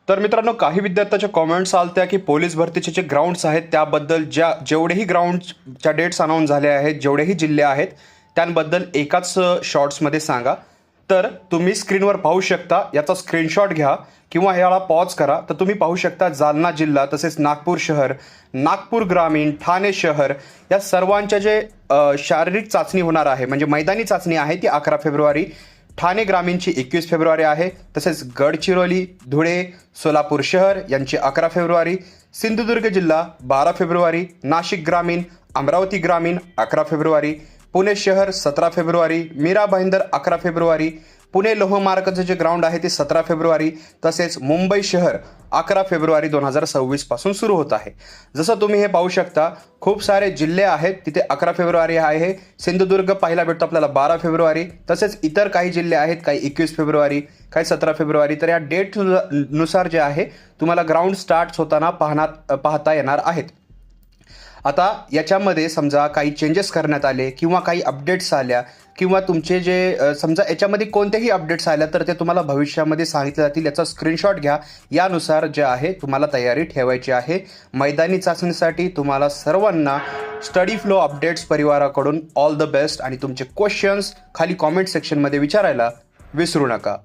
तर मित्रांनो, काही विद्यार्थ्याच्या कॉमेंट्स आलत्या की पोलीस भरतीचे जे ग्राउंड्स आहेत त्याबद्दल जेवढेही ग्राउंडच्या डेट्स अनाऊन्स झाले आहेत, जेवढेही जिल्हे आहेत त्यांबद्दल एकाच शॉर्ट्समध्ये सांगा. तर तुम्ही स्क्रीनवर पाहू शकता, याचा स्क्रीनशॉट घ्या किंवा याला पॉज करा. तर तुम्ही पाहू शकता जालना जिल्हा, तसेच नागपूर शहर, नागपूर ग्रामीण, ठाणे शहर या सर्वांच्या जे शारीरिक चाचणी होणार आहे म्हणजे मैदानी चाचणी आहे ती 11 फेब्रुवारी, ठाणे ग्रामीणची 21 फेब्रुवारी आहे. तसेच गडचिरोली, धुळे, सोलापूर शहर यांची 11 फेब्रुवारी, सिंधुदुर्ग जिल्हा 12 फेब्रुवारी, नाशिक ग्रामीण, अमरावती ग्रामीण 11 फेब्रुवारी, पुणे शहर 17 फेब्रुवारी, मीरा भाईंदर 11 फेब्रुवारी, पुणे लोहमार्गचं जे ग्राउंड आहे ते 17 फेब्रुवारी, तसेच मुंबई शहर 11 फेब्रुवारी 2026 पासून सुरू होत आहे. जसं तुम्ही हे पाहू शकता, खूप सारे जिल्हे आहेत तिथे 11 फेब्रुवारी आहे. सिंधुदुर्ग पाहायला भेटतो आपल्याला 12 फेब्रुवारी, तसेच इतर काही जिल्हे आहेत, काही 21 फेब्रुवारी, काही 17 फेब्रुवारी. तर या डेट नुसार जे आहे तुम्हाला ग्राउंड स्टार्ट होताना पाहता येणार आहेत. आता याच्यामध्ये समजा काही चेंजेस करण्यात आले किंवा काही अपडेट्स आल्या किंवा तुमचे जे समजा याच्यामध्ये कोणतेही अपडेट्स आल्या तर ते तुम्हाला भविष्यामध्ये सांगितले जातील. याचा स्क्रीनशॉट घ्या. यानुसार जे आहे तुम्हाला तयारी ठेवायची आहे. मैदानी चाचणीसाठी तुम्हाला सर्वांना स्टडी फ्लो अपडेट्स परिवाराकडून ऑल द बेस्ट. आणि तुमचे क्वेश्चन्स खाली कॉमेंट सेक्शनमध्ये विचारायला विसरू नका.